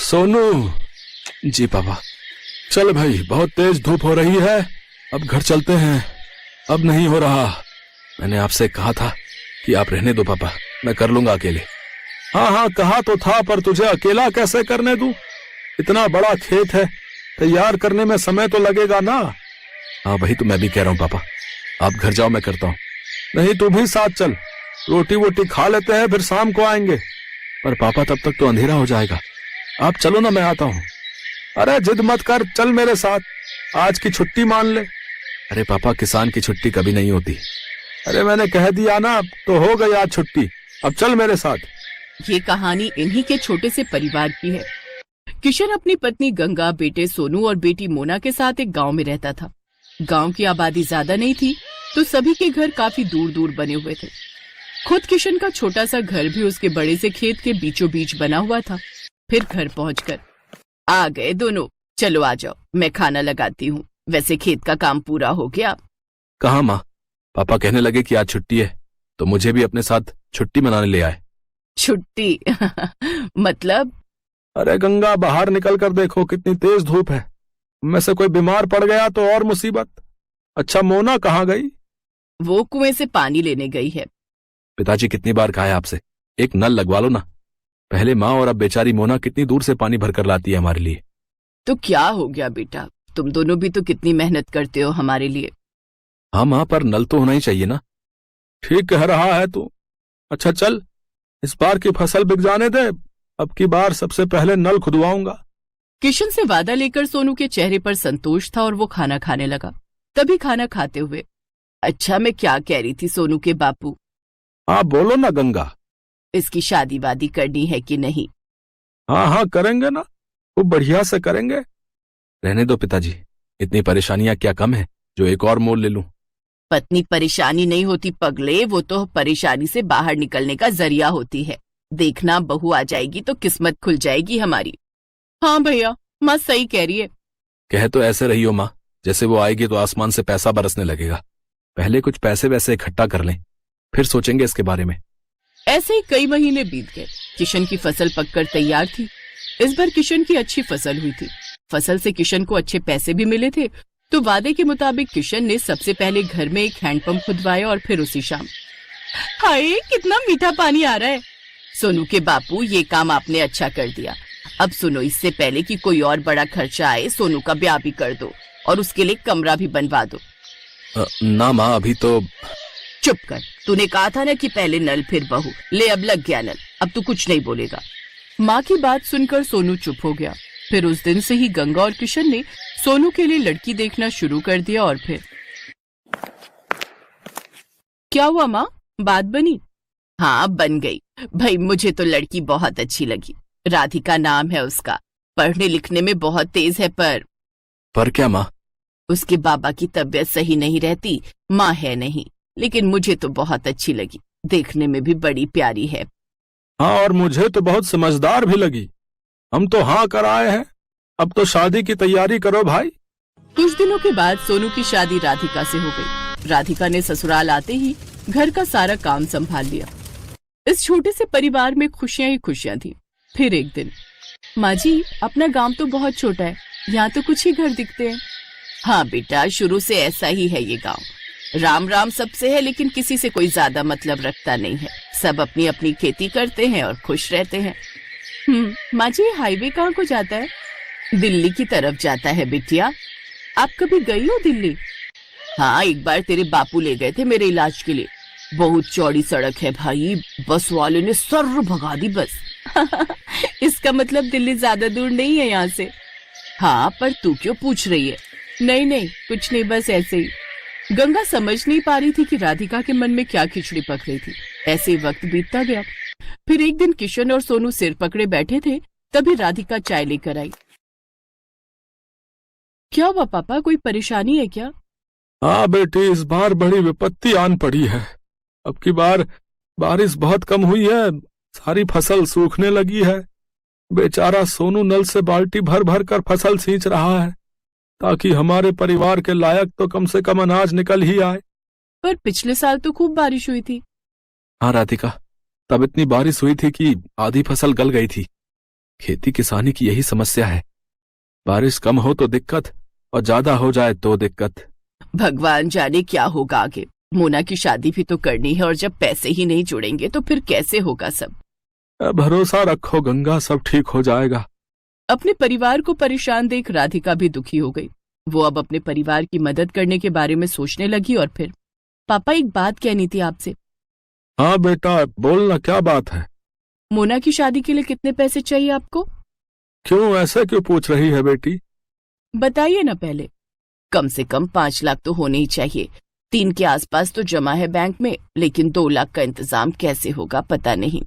सोनू। जी पापा। चल भाई, बहुत तेज धूप हो रही है, अब घर चलते हैं। अब नहीं हो रहा। मैंने आपसे कहा था कि आप रहने दो पापा, मैं कर लूंगा अकेले। हाँ हाँ, कहा तो था, पर तुझे अकेला कैसे करने दूं? इतना बड़ा खेत है, तैयार करने में समय तो लगेगा ना। हाँ वही तो मैं भी कह रहा हूँ पापा, आप घर जाओ, मैं करता हूँ। नहीं तू भी साथ चल, रोटी वोटी खा लेते हैं, फिर शाम को आएंगे। पर पापा तब तक तो अंधेरा हो जाएगा। आप चलो ना, मैं आता हूँ। अरे जिद मत कर, चल मेरे साथ, आज की छुट्टी मान ले। अरे पापा, किसान की छुट्टी कभी नहीं होती। अरे मैंने कह दिया ना, तो हो गई आज छुट्टी, अब चल मेरे साथ। ये कहानी इन्हीं के छोटे से परिवार की है। किशन अपनी पत्नी गंगा, बेटे सोनू और बेटी मोना के साथ एक गांव में रहता था। गांव की आबादी ज्यादा नहीं थी, तो सभी के घर काफी दूर दूर बने हुए थे। खुद किशन का छोटा सा घर भी उसके बड़े से खेत के बीचों बीच बना हुआ था। फिर घर पहुंचकर, आ गए दोनों, चलो आ जाओ, मैं खाना लगाती हूँ। वैसे खेत का काम पूरा हो गया। कहाँ माँ? पापा कहने लगे कि आज छुट्टी है, तो मुझे भी अपने साथ छुट्टी मनाने ले आए। छुट्टी? मतलब? अरे गंगा, बाहर निकल कर देखो, कितनी तेज धूप है। में से कोई बीमार पड़ गया तो और मुसीबत। अच्छा मोना कहाँ गई? वो कुएं से पानी लेने गई है। पिताजी कितनी बार कहा है आपसे, एक नल लगवा लो ना। पहले माँ और अब बेचारी मोना कितनी दूर से पानी भरकर लाती है हमारे लिए। तो क्या हो गया बेटा, तुम दोनों भी तो कितनी मेहनत करते हो हमारे लिए। हाँ माँ, पर नल तो होना ही चाहिए ना। ठीक कह रहा है तू। अच्छा चल, इस बार की फसल बिक जाने दे, अब की बार सबसे पहले नल खुदवाऊंगा। किशन से वादा लेकर सोनू के चेहरे पर संतोष था और वो खाना खाने लगा। तभी खाना खाते हुए, अच्छा मैं क्या कह रही थी सोनू के बापू, हाँ बोलो ना गंगा। इसकी शादी वादी करनी है कि नहीं? हाँ हाँ करेंगे ना, खूब बढ़िया से करेंगे। रहने दो पिताजी, इतनी परेशानियां क्या कम है जो एक और मोल ले लूं। पत्नी परेशानी नहीं होती पगले, वो तो परेशानी से बाहर निकलने का जरिया होती है। देखना बहू आ जाएगी तो किस्मत खुल जाएगी हमारी। हाँ भैया, माँ सही कह रही है। कह तो ऐसे रही हो माँ, जैसे वो आएगी तो आसमान से पैसा बरसने लगेगा। पहले कुछ पैसे वैसे इकट्ठा कर लें, फिर सोचेंगे इसके बारे में। ऐसे ही कई महीने बीत गए। किशन की फसल पककर तैयार थी। इस बार किशन की अच्छी फसल हुई थी। फसल से किशन को अच्छे पैसे भी मिले थे, तो वादे के मुताबिक किशन ने सबसे पहले घर में एक हैंडपंप खुदवाया और फिर उसी शाम, हाय कितना मीठा पानी आ रहा है। सोनू के बापू, ये काम आपने अच्छा कर दिया। अब सुनो, इससे पहले कि कोई और बड़ा खर्चा आए, सोनू का ब्याह भी कर दो और उसके लिए कमरा भी बनवा दो। ना माँ, अभी तो। चुप कर, तूने कहा था ना कि पहले नल फिर बहू। ले अब लग गया नल, अब तू कुछ नहीं बोलेगा। माँ की बात सुनकर सोनू चुप हो गया। फिर उस दिन से ही गंगा और किशन ने सोनू के लिए लड़की देखना शुरू कर दिया। और फिर क्या हुआ माँ, बात बनी? हाँ बन गई भाई, मुझे तो लड़की बहुत अच्छी लगी। राधिका नाम है उसका, पढ़ने लिखने में बहुत तेज है। पर क्या माँ? उसके बाबा की तबीयत सही नहीं रहती, माँ है नहीं, लेकिन मुझे तो बहुत अच्छी लगी। देखने में भी बड़ी प्यारी है। हाँ, और मुझे तो बहुत समझदार भी लगी। हम तो हाँ कर आए हैं, अब तो शादी की तैयारी करो भाई। कुछ दिनों के बाद सोनू की शादी राधिका से हो गई। राधिका ने ससुराल आते ही घर का सारा काम संभाल लिया। इस छोटे से परिवार में खुशियां ही खुशियां थी। फिर एक दिन, माँ जी अपना गांव तो बहुत छोटा है, यहाँ तो कुछ ही घर दिखते हैं। हाँ बेटा, शुरू से ऐसा ही है ये गांव। राम राम सबसे है, लेकिन किसी से कोई ज्यादा मतलब रखता नहीं है। सब अपनी अपनी खेती करते हैं और खुश रहते हैं। माँ जी, हाईवे कहाँ को जाता है? दिल्ली की तरफ जाता है बिटिया। आप कभी गई हो दिल्ली? हाँ, एक बार तेरे बापू ले गए थे मेरे इलाज के लिए। बहुत चौड़ी सड़क है भाई, बस वाले ने सर भगा दी बस। इसका मतलब दिल्ली ज्यादा दूर नहीं है यहाँ से। हाँ, पर तू क्यों पूछ रही है? नहीं नहीं कुछ नहीं, बस ऐसे ही। गंगा समझ नहीं पा रही थी कि राधिका के मन में क्या खिचड़ी पक रही थी। ऐसे ही वक्त बीतता गया। फिर एक दिन किशन और सोनू सिर पकड़े बैठे थे, तभी राधिका चाय लेकर आई। क्या हुआ पापा, कोई परेशानी है क्या? हाँ बेटी, इस बार बड़ी विपत्ति आन पड़ी है। अब की बार बारिश बहुत कम हुई है, सारी फसल सूखने लगी है। बेचारा सोनू नल से बाल्टी भर भर कर फसल सींच रहा है, ताकि हमारे परिवार के लायक तो कम से कम अनाज निकल ही आए। पर पिछले साल तो खूब बारिश हुई थी। हाँ राधिका, तब इतनी बारिश हुई थी कि आधी फसल गल गई थी। खेती किसानी की यही समस्या है। बारिश कम हो तो दिक्कत और ज्यादा हो जाए तो दिक्कत। भगवान जाने क्या होगा आगे। मोना की शादी भी तो करनी है और जब पैसे ही नहीं जुड़ेंगे तो फिर कैसे होगा सब। भरोसा रखो गंगा, सब ठीक हो जाएगा। अपने परिवार को परेशान देख राधिका भी दुखी हो गई। वो अब अपने परिवार की मदद करने के बारे में सोचने लगी और फिर, पापा एक बात कहनी थी आपसे। हाँ बेटा, बोलना, क्या बात है? मोना की शादी के लिए कितने पैसे चाहिए आपको? क्यों, ऐसे क्यों पूछ रही है बेटी? बताइए ना पहले। कम से कम 5 लाख तो होने ही चाहिए। 3 के आसपास तो जमा है बैंक में, लेकिन 2 लाख का इंतजाम कैसे होगा पता नहीं।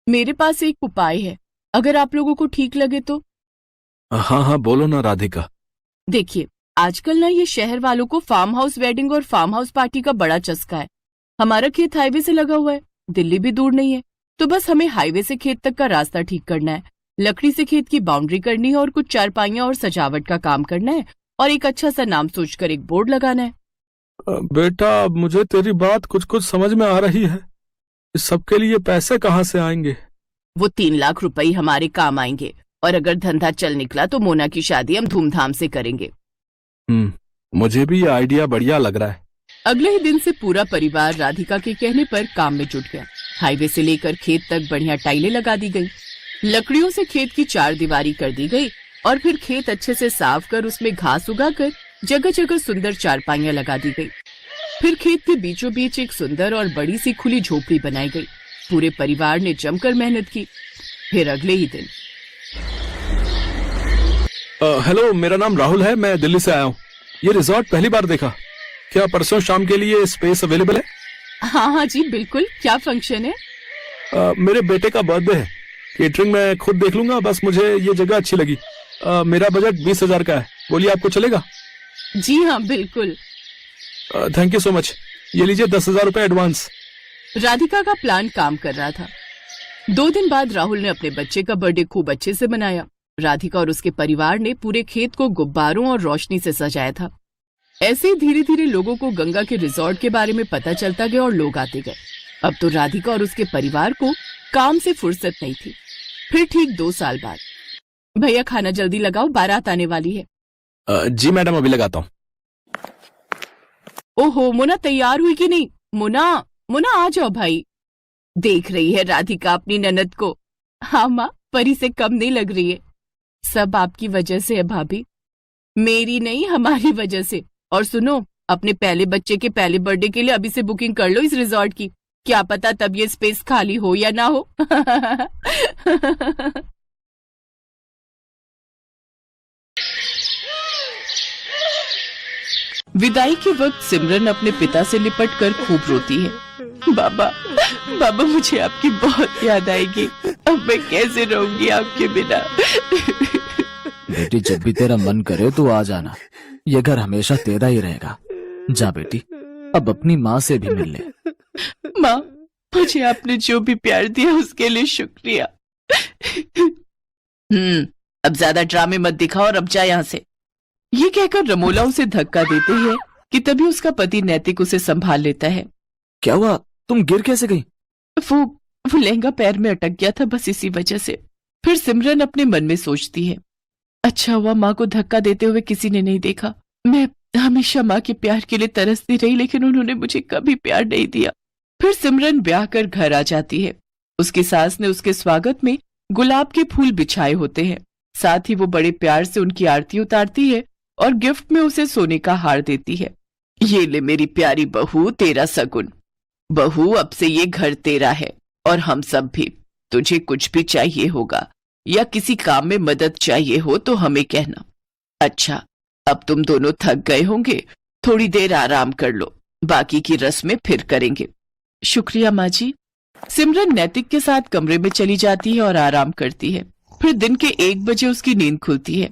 मेरे पास एक उपाय है, अगर आप लोगों को ठीक लगे तो। हाँ हाँ, बोलो ना राधिका। देखिए, आजकल ना ये शहर वालों को फार्म हाउस वेडिंग और फार्म हाउस पार्टी का बड़ा चस्का है। हमारा खेत हाईवे से लगा हुआ है, दिल्ली भी दूर नहीं है, तो बस हमें हाईवे से खेत तक का रास्ता ठीक करना है, लकड़ी से खेत की बाउंड्री करनी है और कुछ चारपाइयां और सजावट का काम करना है और एक अच्छा सा नाम सोचकर एक बोर्ड लगाना है। बेटा, मुझे तेरी बात कुछ कुछ समझ में आ रही है। इस सब के लिए पैसे कहाँ से आएंगे? वो 3 लाख रुपए हमारे काम आएंगे और अगर धंधा चल निकला तो मोना की शादी हम धूमधाम से करेंगे। मुझे भी ये आइडिया बढ़िया लग रहा है। अगले ही दिन से पूरा परिवार राधिका के कहने पर काम में जुट गया। हाईवे से लेकर खेत तक बढ़िया टाइलें लगा दी गई, लकड़ियों से खेत की 4 दीवारी कर दी गई और फिर खेत अच्छे से साफ कर उसमें घास उगाकर जगह जगह सुंदर चारपाइयां लगा दी गई। फिर खेत के बीचों बीच एक सुंदर और बड़ी सी खुली झोपड़ी बनाई गई। पूरे परिवार ने जमकर मेहनत की। फिर अगले ही दिन, हेलो, मेरा नाम राहुल है, मैं दिल्ली से आया हूँ। ये रिजॉर्ट पहली बार देखा। क्या परसों शाम के लिए स्पेस अवेलेबल है? हाँ हाँ जी बिल्कुल। क्या फंक्शन है? मेरे बेटे का बर्थडे है। केटरिंग मैं खुद देख लूंगा, बस मुझे ये जगह अच्छी लगी। मेरा बजट 20,000 का है। बोलिए, आपको चलेगा? जी हाँ बिल्कुल। Thank you so much. ये लीजिए 10,000 रुपए एडवांस। राधिका का प्लान काम कर रहा था। 2 दिन बाद राहुल ने अपने बच्चे का बर्थडे खूब अच्छे से मनाया। राधिका और उसके परिवार ने पूरे खेत को गुब्बारों और रोशनी से सजाया था। ऐसे ही धीरे धीरे लोगों को गंगा के रिजॉर्ट के बारे में पता चलता गया और लोग आते गए। अब तो राधिका और उसके परिवार को काम से फुर्सत नहीं थी। फिर ठीक 2 साल बाद, भैया खाना जल्दी लगाओ, बारात आने वाली है। जी मैडम, अभी लगाता हूँ। ओहो, मोना तैयार हुई कि नहीं? मोना, मोना आ जाओ भाई। देख रही है राधिका अपनी ननद को? हाँ माँ, परी से कम नहीं लग रही है। सब आपकी वजह से है भाभी, मेरी नहीं हमारी वजह से। और सुनो, अपने पहले बच्चे के पहले बर्थडे के लिए अभी से बुकिंग कर लो इस रिजॉर्ट की। क्या पता तब ये स्पेस खाली हो या ना हो। विदाई के वक्त सिमरन अपने पिता से लिपट कर खूब रोती है। बाबा, बाबा मुझे आपकी बहुत याद आएगी। अब मैं कैसे रहूंगी आपके बिना। बेटी, जब भी तेरा मन करे तो आ जाना। ये घर हमेशा तेरा ही रहेगा। जा बेटी, अब अपनी माँ से भी मिल ले। माँ, मुझे आपने जो भी प्यार दिया उसके लिए शुक्रिया। अब ज्यादा ड्रामे मत दिखाओ और अब जा यहाँ से। ये कहकर रमोला उसे धक्का देते है कि तभी उसका पति नैतिक उसे संभाल लेता है। क्या हुआ? तुम गिर कैसे गई? वो लहंगा पैर में अटक गया था, बस इसी वजह से। फिर सिमरन अपने मन में सोचती है, अच्छा हुआ माँ को धक्का देते हुए किसी ने नहीं देखा। मैं हमेशा माँ के प्यार के लिए तरसती रही, लेकिन उन्होंने मुझे कभी प्यार नहीं दिया। फिर सिमरन ब्याह कर घर आ जाती है। उसकी सास ने उसके स्वागत में गुलाब के फूल बिछाए होते हैं। साथ ही वो बड़े प्यार से उनकी आरती उतारती है और गिफ्ट में उसे सोने का हार देती है। ये ले मेरी प्यारी बहू, तेरा सगुन। बहू, अब से ये घर तेरा है और हम सब भी। तुझे कुछ भी चाहिए होगा या किसी काम में मदद चाहिए हो तो हमें कहना। अच्छा, अब तुम दोनों थक गए होंगे, थोड़ी देर आराम कर लो, बाकी की रस्में फिर करेंगे। शुक्रिया माँ जी। सिमरन नैतिक के साथ कमरे में चली जाती है और आराम करती है। फिर दिन के 1 बजे उसकी नींद खुलती है।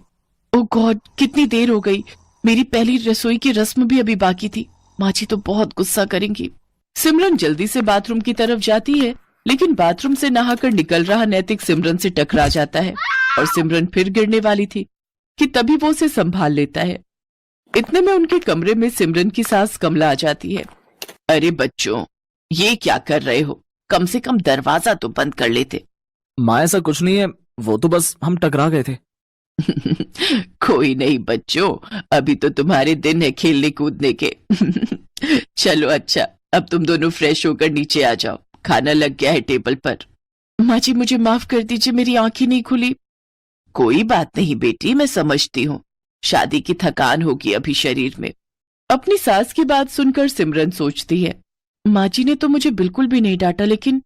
ओह गॉड, कितनी देर हो गई। मेरी पहली रसोई की रस्म भी अभी बाकी थी। माँ जी तो बहुत गुस्सा करेंगी। सिमरन जल्दी से बाथरूम की तरफ जाती है, लेकिन बाथरूम से नहाकर निकल रहा नैतिक सिमरन से टकरा जाता है और सिमरन फिर गिरने वाली थी कि तभी वो उसे संभाल लेता है। इतने में उनके कमरे में सिमरन की सास कमला आ जाती है। अरे बच्चों, ये क्या कर रहे हो? कम से कम दरवाजा तो बंद कर लेते। माँ, ऐसा कुछ नहीं है, वो तो बस हम टकरा गए थे। कोई नहीं बच्चों, अभी तो तुम्हारे दिन है खेलने कूदने के। चलो अच्छा, अब तुम दोनों फ्रेश होकर नीचे आ जाओ, खाना लग गया है टेबल पर। माँ जी मुझे माफ कर दीजिए, मेरी आंखें नहीं खुली। कोई बात नहीं बेटी, मैं समझती हूँ, शादी की थकान होगी अभी शरीर में। अपनी सास की बात सुनकर सिमरन सोचती है, माँ जी ने तो मुझे बिल्कुल भी नहीं डांटा, लेकिन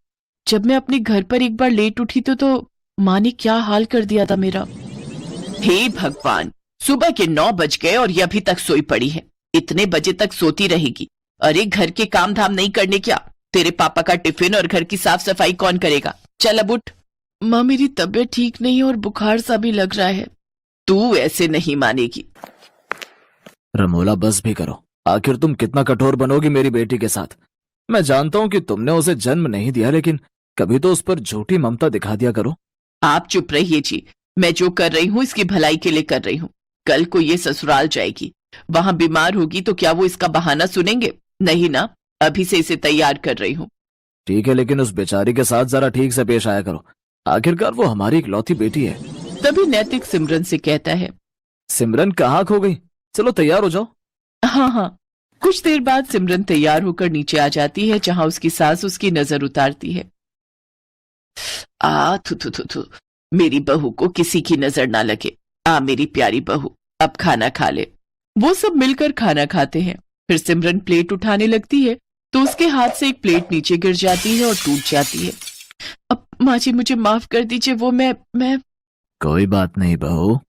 जब मैं अपने घर पर एक बार लेट उठी तो माँ ने क्या हाल कर दिया था मेरा। हे भगवान, सुबह के 9 बज गए और ये अभी तक सोई पड़ी है। इतने बजे तक सोती रहेगी? अरे घर के काम धाम नहीं करने क्या? तेरे पापा का टिफिन और घर की साफ सफाई कौन करेगा? चल अब उठ। माँ मेरी तबीयत ठीक नहीं है और बुखार सा भी लग रहा है। तू ऐसे नहीं मानेगी। रमोला बस भी करो, आखिर तुम कितना कठोर बनोगी मेरी बेटी के साथ। मैं जानता हूँ कि तुमने उसे जन्म नहीं दिया, लेकिन कभी तो उस पर झूठी ममता दिखा दिया करो। आप चुप रहिए जी, मैं जो कर रही हूँ इसकी भलाई के लिए कर रही हूँ। कल को ये ससुराल जाएगी, वहां बीमार होगी तो क्या वो इसका बहाना सुनेंगे? नहीं ना, अभी से इसे तैयार कर रही हूँ। ठीक है, लेकिन उस बेचारी के साथ जरा ठीक से पेश आया करो, आखिरकार वो हमारी इकलौती बेटी है। तभी नैतिक सिमरन से कहता है, सिमरन कहाँ खो गई? चलो तैयार हो जाओ। हाँ हाँ। कुछ देर बाद सिमरन तैयार होकर नीचे आ जाती है, जहां उसकी सास उसकी नजर उतारती है। थू थू थू थू, मेरी बहू को किसी की नजर ना लगे। मेरी प्यारी बहू, अब खाना खा ले। वो सब मिलकर खाना खाते हैं। फिर सिमरन प्लेट उठाने लगती है तो उसके हाथ से एक प्लेट नीचे गिर जाती है और टूट जाती है। अब माँ जी मुझे माफ कर दीजिए, वो मैं कोई बात नहीं बहू।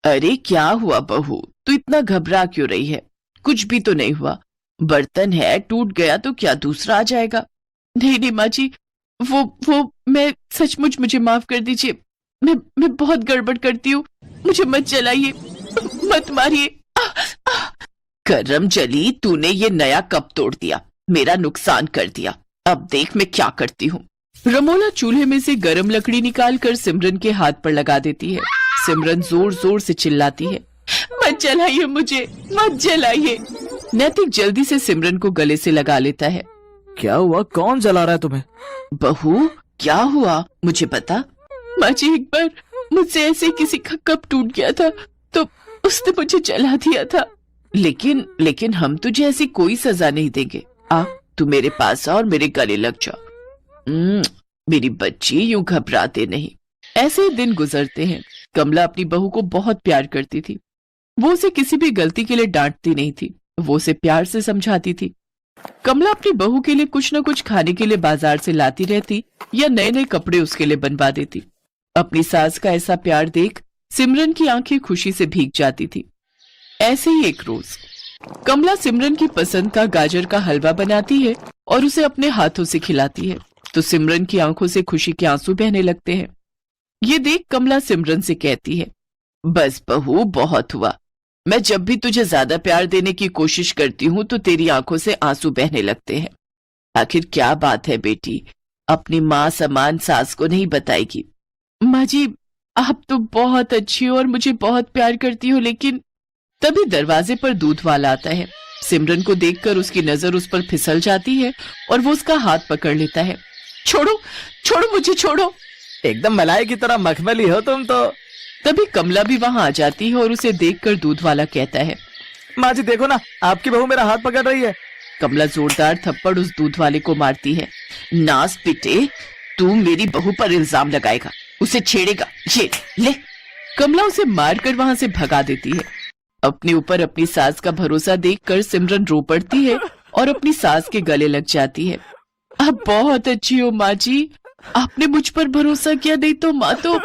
अरे क्या हुआ बहू, तू इतना घबरा क्यों रही है? कुछ भी तो नहीं हुआ, बर्तन है, टूट गया तो क्या दूसरा आ जाएगा। नहीं नहीं माँ जी, वो मैं सचमुच, मुझे माफ कर दीजिए। मैं बहुत गड़बड़ करती हूँ, मुझे मत जलाइए, मत मारिए। करम जली, तूने ये नया कप तोड़ दिया, मेरा नुकसान कर दिया। अब देख मैं क्या करती हूँ। रमोला चूल्हे में से गरम लकड़ी निकालकर सिमरन के हाथ पर लगा देती है। सिमरन जोर जोर से चिल्लाती है, मत जलाइए मुझे, मत जलाइए। नैतिक जल्दी से सिमरन को गले से लगा लेता है। क्या हुआ? कौन जला रहा है तुम्हें? बहू क्या हुआ मुझे बता। माँ जी एक बार मुझसे ऐसे किसी का कप टूट गया था तो उसने मुझे जला दिया था। लेकिन हम तुझे ऐसी कोई सजा नहीं देंगे। तू मेरे पास आ और मेरे गले लग जा। मेरी बच्ची, यूं घबराते नहीं। ऐसे ही दिन गुजरते हैं। कमला अपनी बहू को बहुत प्यार करती थी। वो उसे किसी भी गलती के लिए डांटती नहीं थी, वो उसे प्यार से समझाती थी। कमला अपनी बहू के लिए कुछ न कुछ खाने के लिए बाजार से लाती रहती या नए नए कपड़े उसके लिए बनवा देती। अपनी सास का ऐसा प्यार देख सिमरन की आंखें खुशी से भीग जाती थी। ऐसे ही एक रोज कमला सिमरन की पसंद का गाजर का हलवा बनाती है और उसे अपने हाथों से खिलाती है, तो सिमरन की आंखों से खुशी के आंसू बहने लगते हैं। ये देख कमला सिमरन से कहती है, बस बहू बहुत हुआ। मैं जब भी तुझे ज्यादा प्यार देने की कोशिश करती हूँ तो तेरी आंखों से आंसू बहने लगते हैं। आखिर क्या बात है बेटी, अपनी माँ समान सास को नहीं बताएगी? माँ जी आप तो बहुत अच्छी हो और मुझे बहुत प्यार करती हो, लेकिन तभी दरवाजे पर दूध वाला आता है। सिमरन को देखकर उसकी नजर उस पर फिसल जाती है और वो उसका हाथ पकड़ लेता है। छोड़ो छोड़ो मुझे, छोड़ो। एकदम मलाई की तरह मखमली हो तुम तो। तभी कमला भी वहां आ जाती है और उसे देखकर दूध वाला कहता है, माँ जी देखो ना, आपकी बहू मेरा हाथ पकड़ रही है। कमला जोरदार थप्पड़ उस दूध वाले को मारती है। नास पिटे, तू मेरी बहू पर इल्जाम लगाएगा, उसे छेड़ेगा, ये ले। कमला उसे मारकर वहां से भगा देती है। अपने ऊपर अपनी सास का भरोसा देखकर सिमरन रो पड़ती है और अपनी सास के गले लग जाती है। आप बहुत अच्छी हो माँ जी, आपने मुझ पर भरोसा किया, नहीं तो माँ तो।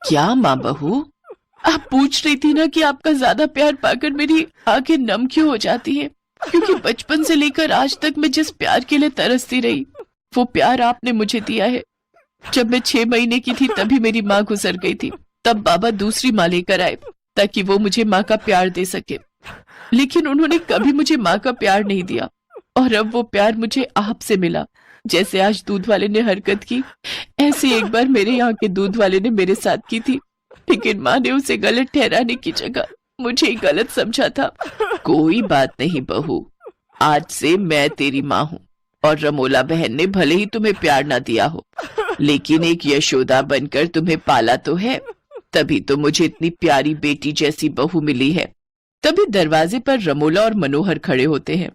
क्या माँ बहू, आप पूछ रही थी ना कि आपका ज्यादा प्यार पाकर मेरी आंखें नम क्यों हो जाती हैं? क्योंकि बचपन से लेकर आज तक मैं जिस प्यार के लिए तरसती रही, वो प्यार आपने मुझे दिया है। जब मैं 6 महीने की थी तभी मेरी माँ गुजर गई थी, तब बाबा दूसरी माँ लेकर आए ताकि वो मुझे माँ का प्यार दे सके, लेकिन उन्होंने कभी मुझे माँ का प्यार नहीं दिया। और अब वो प्यार मुझे आपसे मिला। जैसे आज दूध वाले ने हरकत की, ऐसे एक बार मेरे यहाँ के दूध वाले ने मेरे साथ की थी, लेकिन माँ ने उसे गलत ठहराने की जगह मुझे गलत समझा था। कोई बात नहीं बहू, आज से मैं तेरी माँ हूँ और रमोला बहन ने भले ही तुम्हें प्यार न दिया हो, लेकिन एक यशोदा बनकर तुम्हें पाला तो है, तभी तो मुझे इतनी प्यारी बेटी जैसी बहू मिली है। तभी दरवाजे पर रमोला और मनोहर खड़े होते हैं।